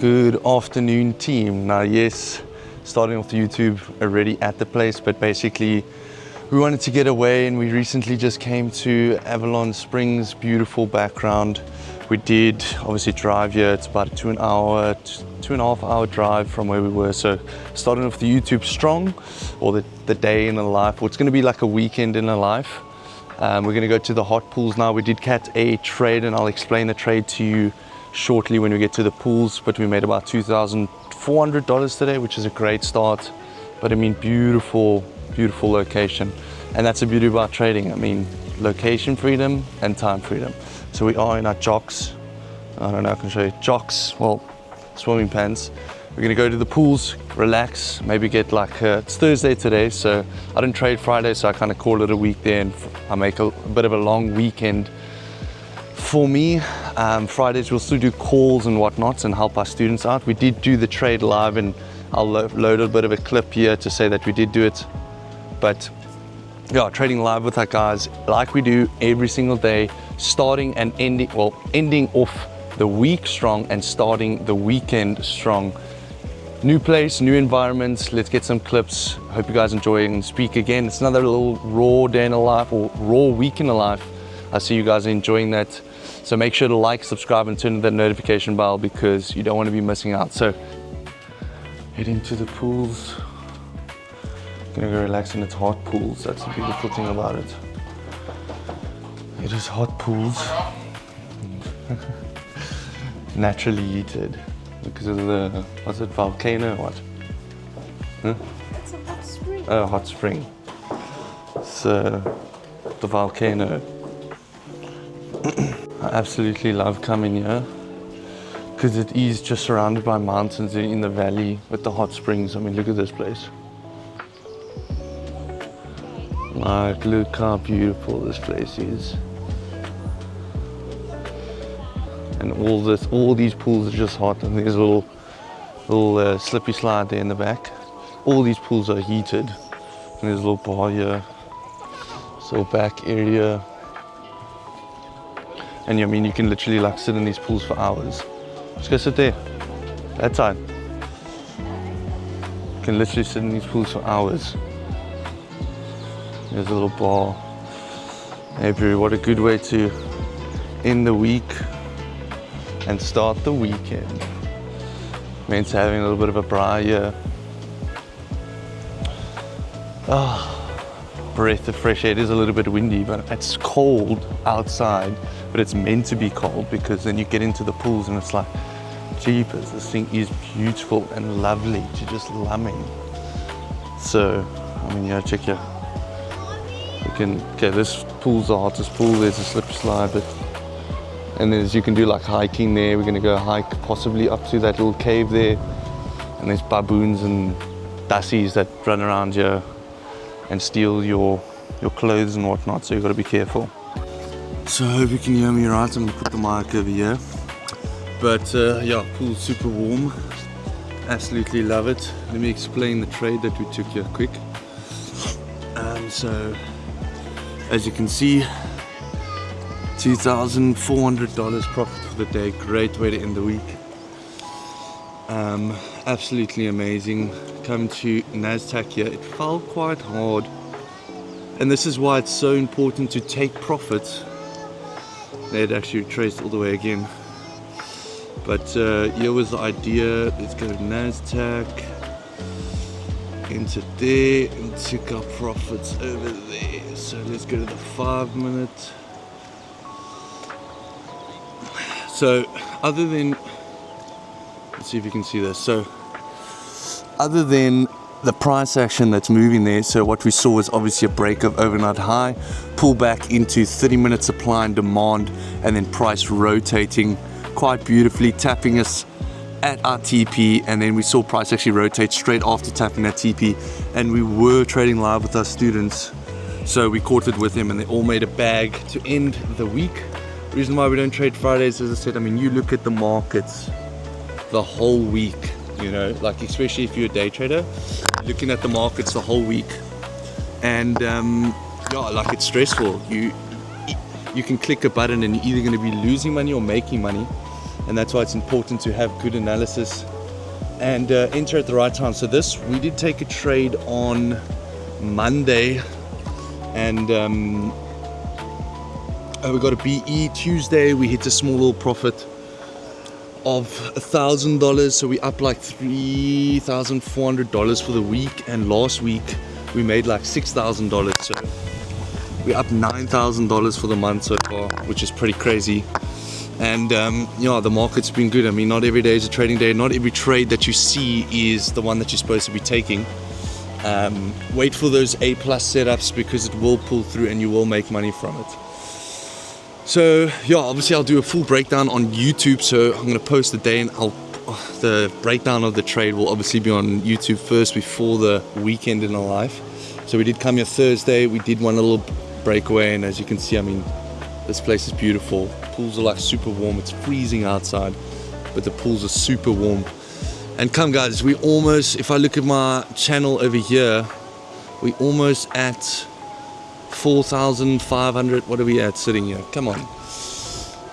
Good afternoon, team. Now, yes, starting off the YouTube already at the place, but basically we wanted to get away and we recently just came to Avalon Springs. Beautiful background. We did obviously drive here. It's about a 2.5 hour drive from where we were. So starting off the YouTube strong, or the day in the life, or it's going to be like a weekend in a life. We're going to go to the hot pools now. We did catch a trade and I'll explain the trade to you shortly when we get to the pools, but we made about $2,400 today, which is a great start. But I mean, beautiful location, and that's the beauty about trading. I mean, location freedom and time freedom. So we are in our jocks. I don't know, I can show you jocks, well, swimming pants. We're gonna go to the pools, relax, maybe get like it's Thursday today, so I didn't trade Friday, so I kind of call it a week there, and I make a bit of a long weekend for me. Fridays we'll still do calls and whatnot and help our students out. We did do the trade live, and I'll load a bit of a clip here to say that we did do it. But yeah, trading live with our guys like we do every single day, starting and ending, well, ending off the week strong and starting the weekend strong. New place, new environments. Let's get some clips. Hope you guys enjoy and speak again. It's another little raw day in the life, or raw week in the life. I see you guys are enjoying that. So make sure to like, subscribe, and turn on that notification bell because you don't want to be missing out. So heading to the pools. Gonna go relax in its hot pools. That's the beautiful thing about it. It is hot pools. Naturally heated because of the, what's it, volcano or what? Huh? It's a hot spring. Oh, hot spring. So the volcano. I absolutely love coming here because it is just surrounded by mountains in the valley with the hot springs. I mean, look at this place. Like, look how beautiful this place is. And all these pools are just hot, and there's a little slippy slide there in the back. All these pools are heated, and there's a little bar here, so back area. And I mean, you can literally like sit in these pools for hours. Just go sit there, that side. You can literally sit in these pools for hours. There's a little bar. Maybe what a good way to end the week and start the weekend. Means having a little bit of a braai here. Breath of fresh air. It is a little bit windy, but it's cold outside, but it's meant to be cold because then you get into the pools and it's like, jeepers, this thing is beautiful and lovely to just lumming. So, I mean, yeah, check here. Okay, this pool's the hottest pool. There's a slip slide, and there's, you can do like hiking there. We're gonna go hike possibly up to that little cave there, and there's baboons and dassies that run around here and steal your clothes and whatnot, so you've got to be careful. So I hope you can hear me right. I'm gonna put the mic over here. But yeah, pool's super warm. Absolutely love it. Let me explain the trade that we took here quick. So as you can see, $2,400 profit for the day. Great way to end the week. Absolutely amazing. Come to NASDAQ here. It fell quite hard, and this is why it's so important to take profits. They'd actually retraced all the way again, but here was the idea. Let's go to NASDAQ, entered there, and took our profits over there. So let's go to the 5 minute. So other than, let's see if you can see this. So other than the price action that's moving there, so what we saw was obviously a break of overnight high, pull back into 30-minute supply and demand, and then price rotating quite beautifully, tapping us at our TP, and then we saw price actually rotate straight after tapping that TP, and we were trading live with our students, so we caught it with them, and they all made a bag to end the week. The reason why we don't trade Fridays, as I said, I mean, you look at the markets the whole week, you know, like especially if you're a day trader, looking at the markets the whole week, and yeah, like it's stressful. You can click a button and you're either going to be losing money or making money. and that's why it's important to have good analysis and enter at the right time. So we did take a trade on Monday, and we got a BE. Tuesday we hit a small little profit of $1,000, so we up like $3,400 for the week, and last week we made like $6,000, so we up $9,000 for the month so far, which is pretty crazy. And yeah, the market's been good. I mean, not every day is a trading day. Not every trade that you see is the one that you're supposed to be taking. Wait for those A+ setups, because it will pull through and you will make money from it. So yeah, obviously I'll do a full breakdown on YouTube. So I'm going to post the day, and the breakdown of the trade will obviously be on YouTube first before the weekend in our life. So we did come here Thursday. We did one little breakaway, and as you can see, I mean, this place is beautiful. Pools are like super warm. It's freezing outside, but the pools are super warm. And come guys, we almost, if I look at my channel over here, we almost at 4,500. What are we at sitting here? Come on.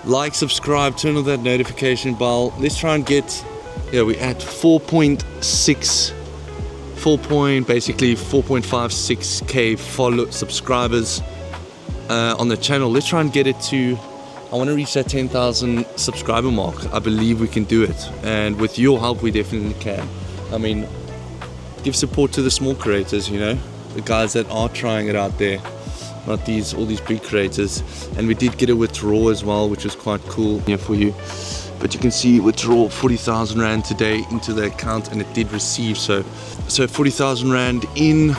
Like, subscribe, turn on that notification bell. Let's try and get, yeah, we're at 4.56K follow subscribers on the channel. Let's try and get it to, I want to reach that 10,000 subscriber mark. I believe we can do it, and with your help we definitely can. I mean, give support to the small creators, you know, the guys that are trying it out there, not all these big creators. And we did get a withdrawal as well, which was quite cool here for you. But you can see withdrawal 40,000 Rand today into the account, and it did receive. So 40,000 Rand in,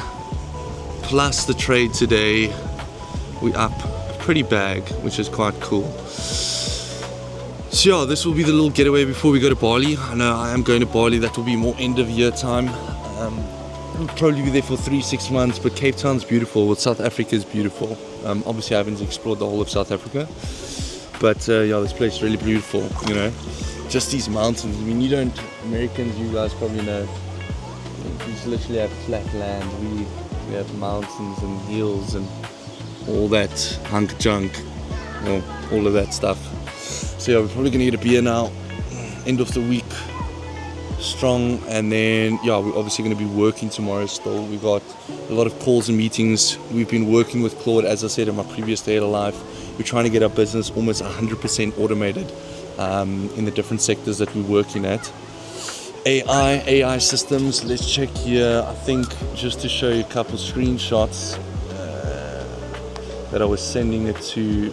plus the trade today, we up a pretty bag, which is quite cool. So yeah, this will be the little getaway before we go to Bali. I know I am going to Bali. That will be more end of year time. We'll probably be there for 3-6 months, but Cape Town's beautiful. Well, South Africa is beautiful. Obviously I haven't explored the whole of South Africa, but yeah, this place is really beautiful, you know. Just these mountains. I mean, Americans, you guys probably know, we just literally have flat land. We have mountains and hills and all that hunk junk, well, all of that stuff. So yeah, we're probably gonna get a beer now, end of the week strong, and then yeah, we're obviously going to be working tomorrow still. We got a lot of calls and meetings. We've been working with Claude, as I said in my previous day of life. We're trying to get our business almost 100% automated in the different sectors that we're working at. AI systems, let's check here. I think just to show you a couple screenshots that I was sending it to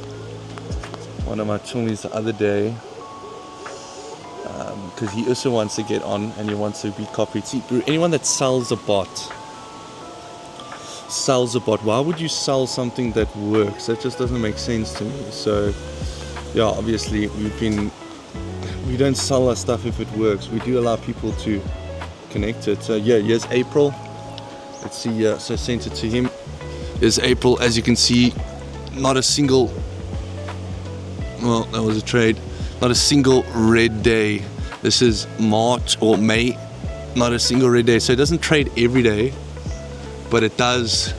one of my chummies the other day, because he also wants to get on and he wants to be copied. See, anyone that sells a bot, why would you sell something that works? That just doesn't make sense to me. So yeah, obviously we don't sell our stuff if it works. We do allow people to connect it. So yeah, here's April. Let's see, so I sent it to him. Here's April. As you can see, not a single, well, that was a trade, not a single red day. This is March or May, not a single red day. So it doesn't trade every day, but it does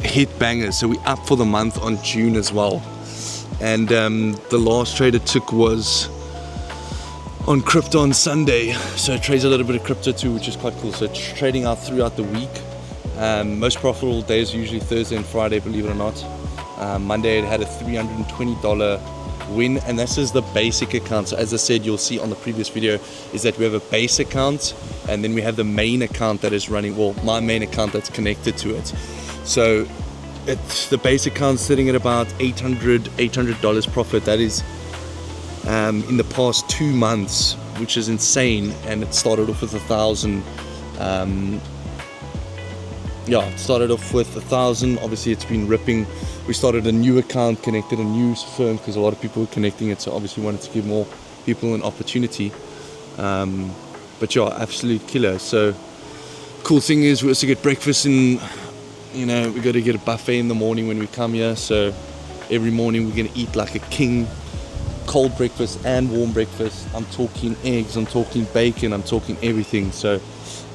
hit bangers. So we up for the month on June as well. And the last trade it took was on crypto on Sunday. So it trades a little bit of crypto too, which is quite cool. So it's trading out throughout the week. Most profitable days are usually Thursday and Friday, believe it or not. Monday it had a $320 win, and this is the basic account. So as I said, you'll see on the previous video, is that we have a base account and then we have the main account that is running, well, my main account that's connected to it. So it's the base account sitting at about $800 profit. That is in the past 2 months, which is insane. And it started off with 1,000. Yeah, it started off with 1,000. Obviously it's been ripping. We started a new account, connected a new firm because a lot of people were connecting it, so obviously wanted to give more people an opportunity. But yeah, absolute killer. So cool thing is we also get breakfast, and you know, we got to get a buffet in the morning when we come here. So every morning we're gonna eat like a king, cold breakfast and warm breakfast. I'm talking eggs, I'm talking bacon, I'm talking everything. So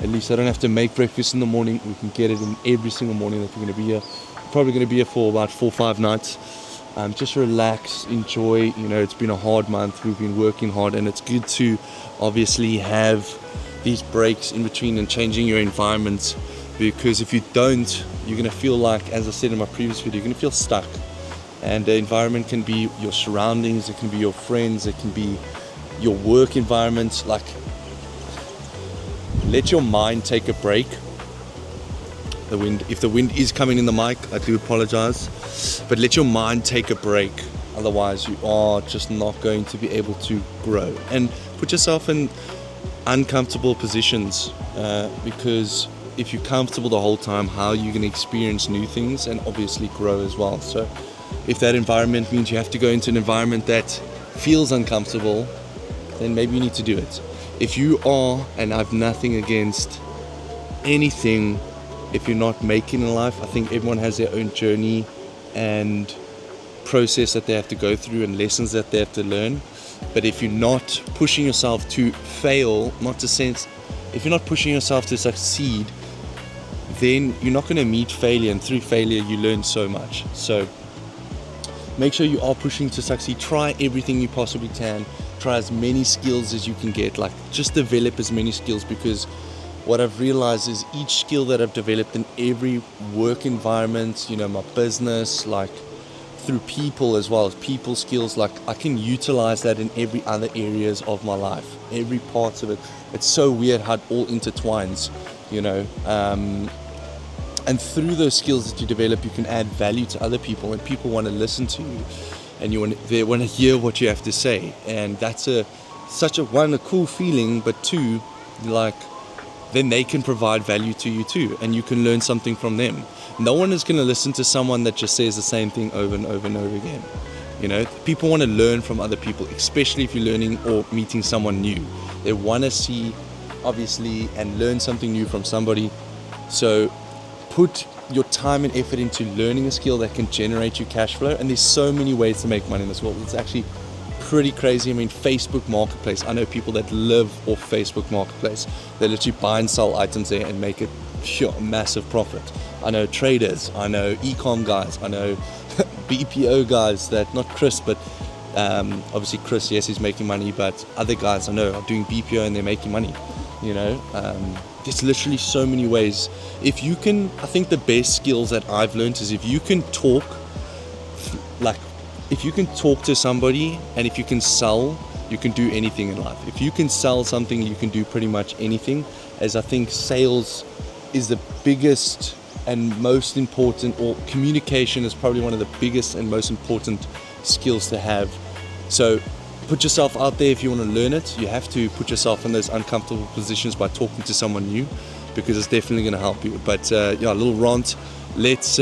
at least I don't have to make breakfast in the morning. We can get it in every single morning that we're going to be here. Probably going to be here for about 4 or 5 nights. Just relax, enjoy. It's been a hard month. We've been working hard, and it's good to obviously have these breaks in between and changing your environment, because if you don't, you're going to feel like, as I said in my previous video, you're going to feel stuck. And the environment can be your surroundings, it can be your friends, it can be your work environment. Like, let your mind take a break. If the wind is coming in the mic, I do apologize, but let your mind take a break. Otherwise, you are just not going to be able to grow. And put yourself in uncomfortable positions, because if you're comfortable the whole time, how are you going to experience new things and obviously grow as well? So if that environment means you have to go into an environment that feels uncomfortable, then maybe you need to do it. If you are, and I've nothing against anything, if you're not making in life, I think everyone has their own journey and process that they have to go through and lessons that they have to learn. But if you're not pushing yourself to fail, if you're not pushing yourself to succeed, then you're not going to meet failure, and through failure you learn so much. So make sure you are pushing to succeed. Try everything you possibly can. Try as many skills as you can get. Like, just develop as many skills, because what I've realized is each skill that I've developed in every work environment, my business, like through people as well, as people skills, like I can utilize that in every other areas of my life, every part of it. It's so weird how it all intertwines, and through those skills that you develop, you can add value to other people, and people want to listen to you, and they want to hear what you have to say. And that's a cool feeling, but two, like, then they can provide value to you too, and you can learn something from them. No one is going to listen to someone that just says the same thing over and over and over again. People want to learn from other people, especially if you're learning or meeting someone new. They want to see, obviously, and learn something new from somebody. So put your time and effort into learning a skill that can generate you cash flow. And there's so many ways to make money in this world. It's actually pretty crazy. I mean, Facebook Marketplace. I know people that live off Facebook Marketplace. They literally buy and sell items there and make it massive profit. I know traders. I know e-com guys. I know BPO guys not Chris, but obviously Chris, yes, he's making money, but other guys I know are doing BPO and they're making money. There's literally so many ways. I think the best skills that I've learned is if you can talk to somebody, and if you can sell, you can do anything in life. If you can sell something, you can do pretty much anything, as I think sales is the biggest and most important, or communication is probably one of the biggest and most important skills to have. So put yourself out there. If you want to learn it, you have to put yourself in those uncomfortable positions by talking to someone new, because it's definitely going to help you. But a little rant. Let's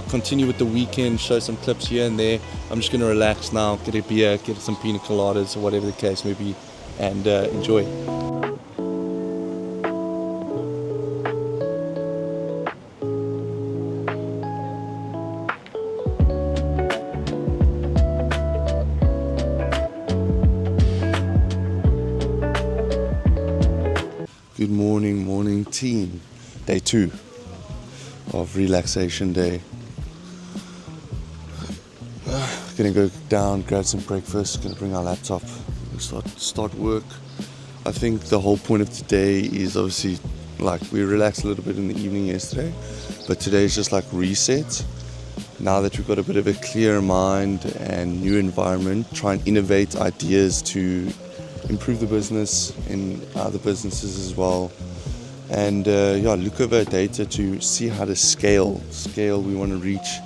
continue with the weekend, show some clips here and there. I'm just going to relax now, get a beer, get some pina coladas, or whatever the case may be, and enjoy. Good morning team. Day 2 of relaxation day. Gonna go down, grab some breakfast, gonna bring our laptop, start work. I think the whole point of today is obviously, like, we relaxed a little bit in the evening yesterday, but today is just like reset. Now that we've got a bit of a clearer mind and new environment, try and innovate ideas to improve the business in other businesses as well. And look over data to see how to scale. We want to reach,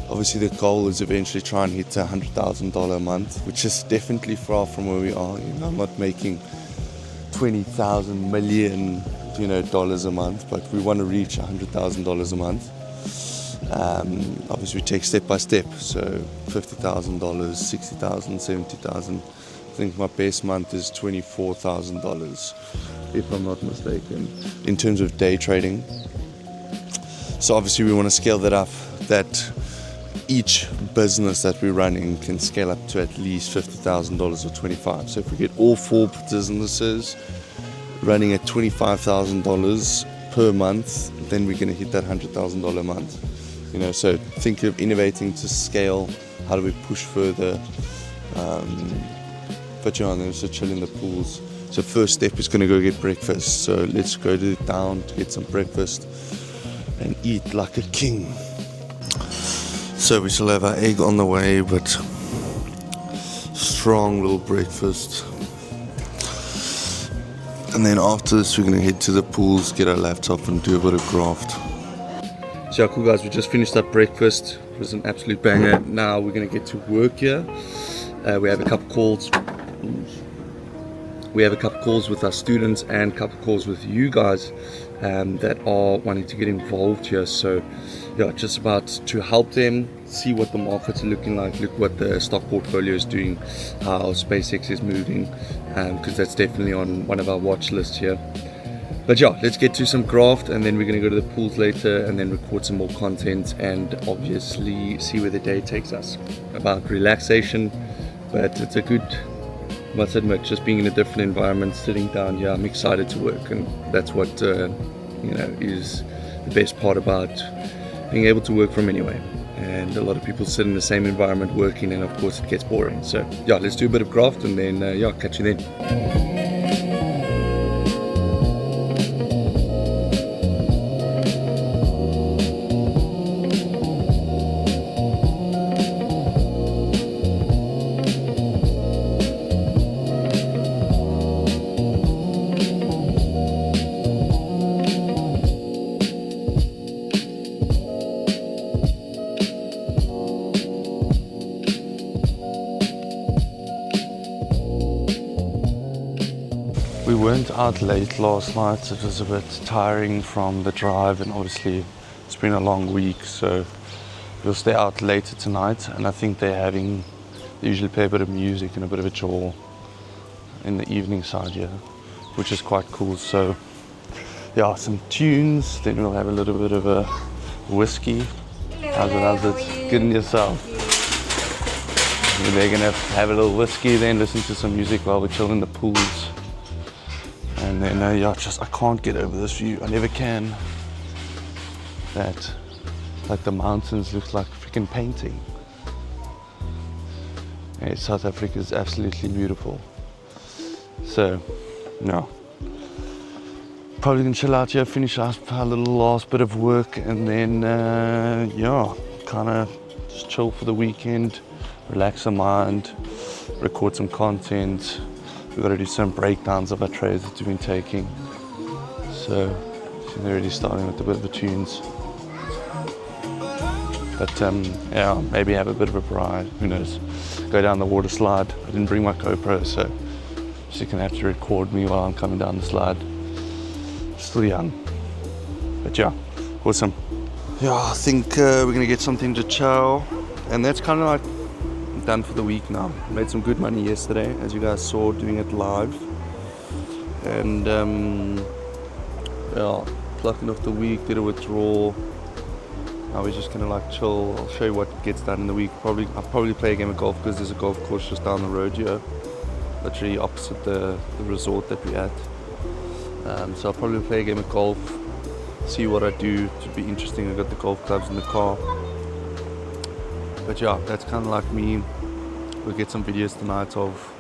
obviously the goal is eventually try and hit $100,000 a month, which is definitely far from where we are. I'm not making 20,000 million dollars a month, but we want to reach $100,000 a month. Obviously we take step by step, so $50,000, 60,000, 70,000. I think my best month is $24,000, if I'm not mistaken, in terms of day trading. So obviously we want to scale that up, that each business that we're running can scale up to at least $50,000 or 25. So if we get all 4 businesses running at $25,000 per month, then we're going to hit that $100,000 a month. So think of innovating to scale how do we push further. But yeah, and then also chill in the pools. So first step is going to go get breakfast. So let's go to the town to get some breakfast and eat like a king. So we still have our egg on the way, but strong little breakfast. And then after this, we're going to head to the pools, get our laptop and do a bit of graft. So yeah, cool guys, we just finished up breakfast. It was an absolute banger. Now we're going to get to work here. We have a couple calls. We have a couple calls with our students and a couple calls with you guys that are wanting to get involved here. So yeah, just about to help them see what the markets are looking like, look what the stock portfolio is doing, how SpaceX is moving, because that's definitely on one of our watch lists here. But yeah, let's get to some craft, and then we're going to go to the pools later and then record some more content and obviously see where the day takes us. About relaxation, but it's a good, must admit, just being in a different environment, sitting down here, I'm excited to work, and that's what is the best part about being able to work from anywhere. And a lot of people sit in the same environment working, and of course it gets boring. So yeah, let's do a bit of craft, and then yeah, catch you then. We weren't out late last night. It was a bit tiring from the drive, and obviously it's been a long week, so we'll stay out later tonight. And I think they usually play a bit of music and a bit of a jaw in the evening side here, which is quite cool. So yeah, some tunes, then we'll have a little bit of a whiskey. How's it? Good in yourself. They're gonna have a little whiskey, then listen to some music while we chill in the pools. And then yeah, I can't get over this view. I never can. That, like, the mountains look like a freaking painting. Yeah, South Africa is absolutely beautiful. So, no. Probably gonna chill out here, finish up our little last bit of work, and then yeah, kind of just chill for the weekend, relax the mind, record some content. We've got to do some breakdowns of our trades that we've been taking. So they're already starting with a bit of the tunes. But yeah, maybe have a bit of a ride, who knows. Go down the water slide. I didn't bring my GoPro, so she's gonna have to record me while I'm coming down the slide. Still young. But yeah, awesome. Yeah, I think we're gonna get something to chow. And that's kind of like done for the week now. Made some good money yesterday, as you guys saw, doing it live. And yeah, plucking off the week, did a withdrawal. Now we're just gonna like chill. I'll show you what gets done in the week. I'll probably play a game of golf, because there's a golf course just down the road here, literally opposite the resort that we're at. So I'll probably play a game of golf, see what I do. It should be interesting. I got the golf clubs in the car. But yeah, that's kind of like me. We'll get some videos tonight of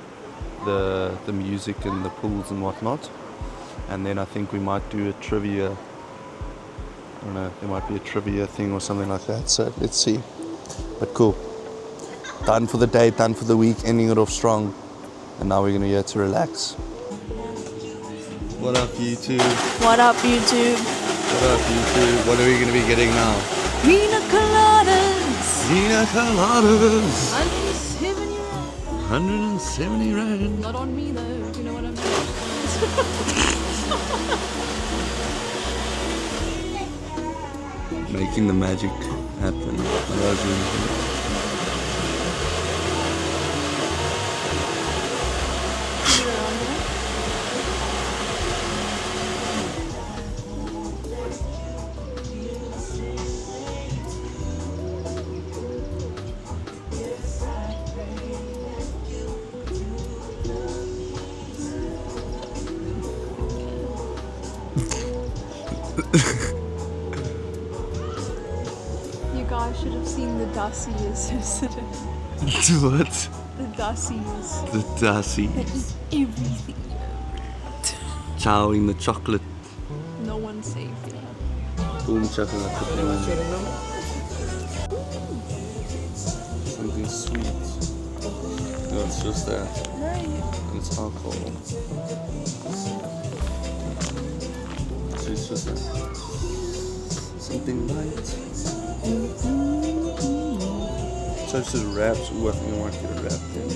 the music and the pools and whatnot. And then I think we might do a trivia. I don't know, there might be a trivia thing or something like that. So let's see. But cool. Done for the day, done for the week, ending it off strong. And now we're going to get to relax. What up, YouTube? What up, YouTube? What up, YouTube? What are we going to be getting now? Pina coladas. Pina coladas. 170 rand. 170 rand. Not on me though, if you know what I mean. Making the magic happen. You guys should have seen the dust he is yesterday. What? The Dassies. The Dassies. Everything. Chowing the chocolate. No one's safe here. Boom chocolate. Something sweet. No, it's just that. And it's alcohol. So it's just that. Something light. Toasted wraps. Ooh, I think I might get a wrap then.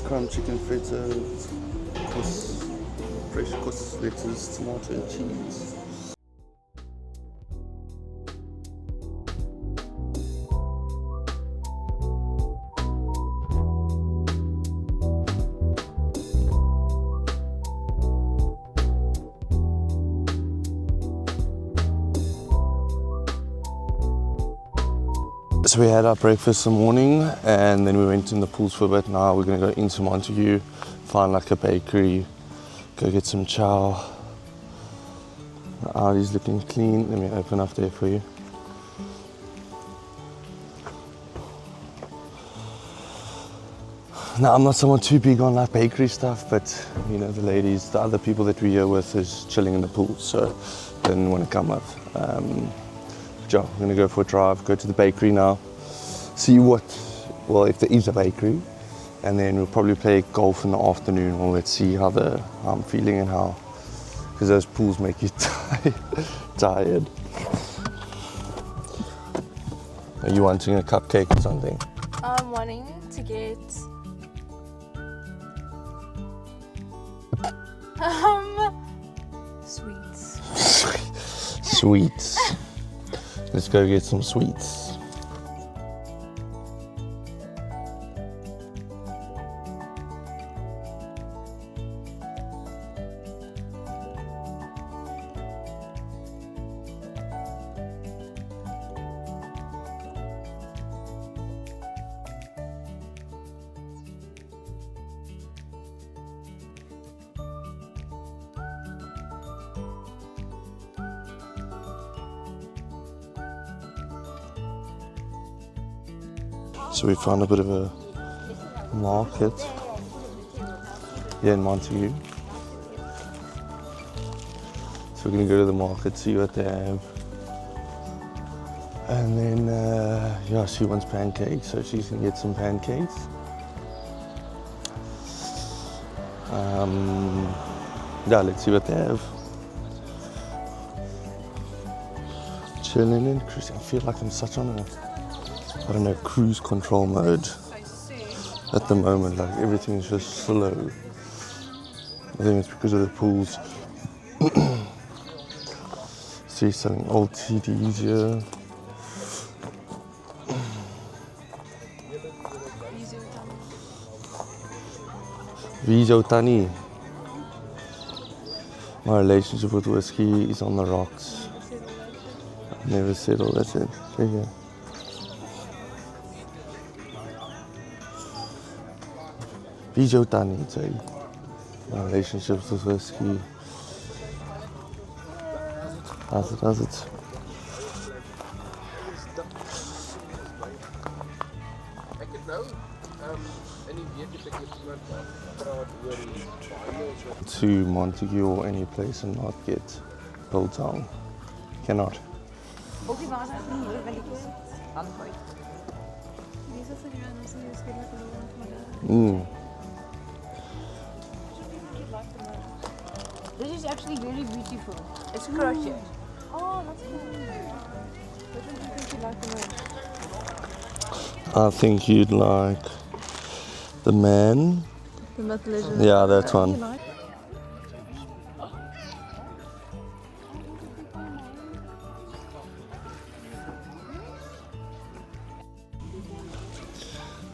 Crumb chicken feta. Fresh cut lettuce, tomato and cheese. So we had our breakfast in the morning and then we went in the pools for a bit. Now we're going to go into Montague, find like a bakery, go get some chow. The Audi's looking clean. Let me open up there for you. Now I'm not someone too big on like bakery stuff, but you know, the ladies, the other people that we're here with is chilling in the pool, so they didn't want to come up. We're going to go for a drive, go to the bakery now, see if there is a bakery, and then we'll probably play golf in the afternoon. Well, let's see how I'm feeling and how, because those pools make you tired. Are you wanting a cupcake or something? I'm wanting to get sweets. Sweets. Let's go get some sweets. So we found a bit of a market here in Montague. So we're going to go to the market, see what they have. And then, yeah, she wants pancakes, so she's going to get some pancakes. Yeah, let's see what they have. Chilling in, cruising. I feel like I'm such on a, I don't know, cruise control mode at the moment. Like everything's just slow. I think it's because of the pools. See some old CDs here. Viso Tani. My relationship with whiskey is on the rocks. I've never settled, that's it. Yeah. Viso Tani, say. My relationships with whiskey. How's it? To Montague or any place and not get built on. Cannot. This is actually very beautiful. It's crochet. Oh, that's cool. Which one do you think you like the most? I think you'd like the man. The myth legend. Yeah, that one.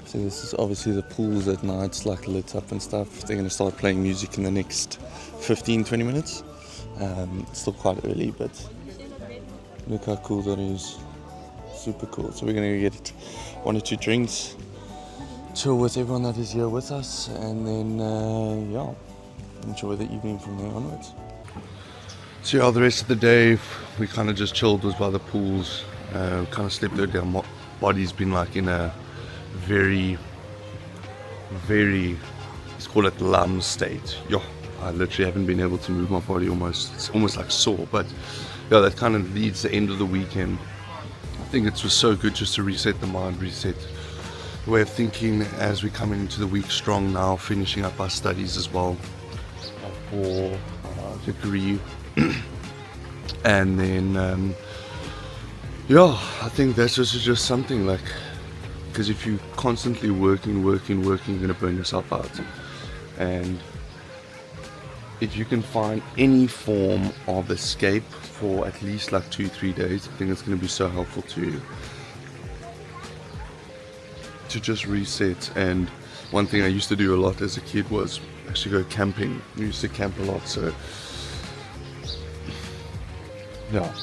So this is obviously the pools at night, it's like lit up and stuff. They're going to start playing music in the next 15-20 minutes. It's still quite early, but look how cool that is. Super cool. So we're going to get 1 or 2 drinks, chill with everyone that is here with us, and then yeah, enjoy the evening from there onwards. So yeah, the rest of the day we kind of just chilled, was by the pools. kind of slept early. Our body's been like in a very, let's call it lump state. Yo, I literally haven't been able to move my body almost. It's almost like sore, but yeah, that kind of leads the end of the weekend. I think it's just so good just to reset the mind, reset the way of thinking as we come into the week strong now, finishing up our studies as well for our degree. And then yeah, I think that's just something like, because if you're constantly working, you're gonna burn yourself out. And if you can find any form of escape for at least like 2-3 days, I think it's gonna be so helpful to just reset. And one thing I used to do a lot as a kid was actually go camping. We used to camp a lot, so yeah,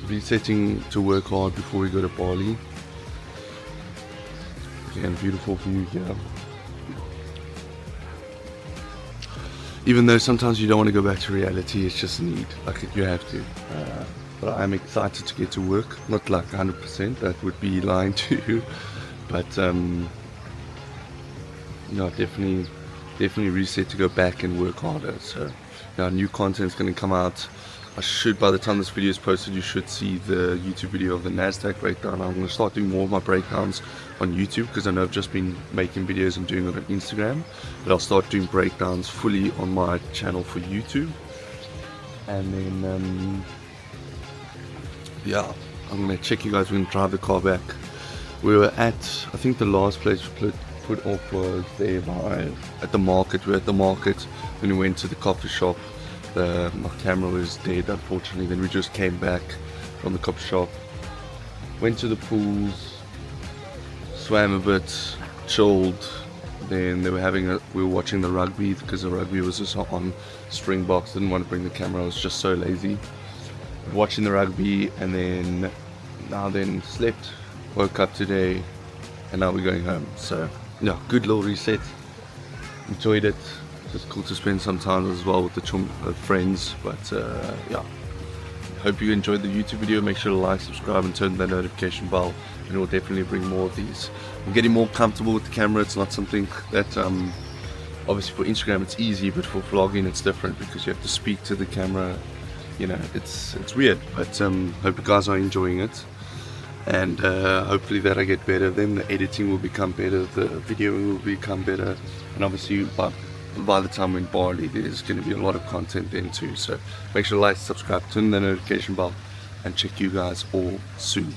resetting to work hard before we go to Bali. Again, beautiful view here. Even though sometimes you don't want to go back to reality, it's just need, like you have to. But I'm excited to get to work. Not like 100%, that would be lying to you. But yeah, definitely reset to go back and work harder. So yeah, new content is going to come out. By the time this video is posted, you should see the YouTube video of the NASDAQ breakdown. I'm going to start doing more of my breakdowns on YouTube, because I know I've just been making videos and doing it on Instagram, but I'll start doing breakdowns fully on my channel for YouTube. And then yeah, I'm going to check you guys. We're going to drive the car back. We were at, I think the last place we put off was there at the market. We were at the market, then we went to the coffee shop. My camera was dead, unfortunately. Then we just came back from the coffee shop, went to the pools, swam a bit, chilled. Then we were watching the rugby, because the rugby was just on Springboks. Didn't want to bring the camera, I was just so lazy. Watching the rugby, and then slept, woke up today, and now we're going home. So yeah, good little reset. Enjoyed it. It's cool to spend some time as well with the friends. But yeah, hope you enjoyed the YouTube video. Make sure to like, subscribe, and turn that notification bell, and we'll definitely bring more of these. I'm getting more comfortable with the camera. It's not something that obviously for Instagram it's easy, but for vlogging it's different, because you have to speak to the camera. You know, it's weird. But hope you guys are enjoying it, and hopefully that I get better. Then the editing will become better, the videoing will become better, and obviously by the time we're in Bali, there's going to be a lot of content then too. So make sure to like, subscribe, turn the notification bell, and check you guys all soon.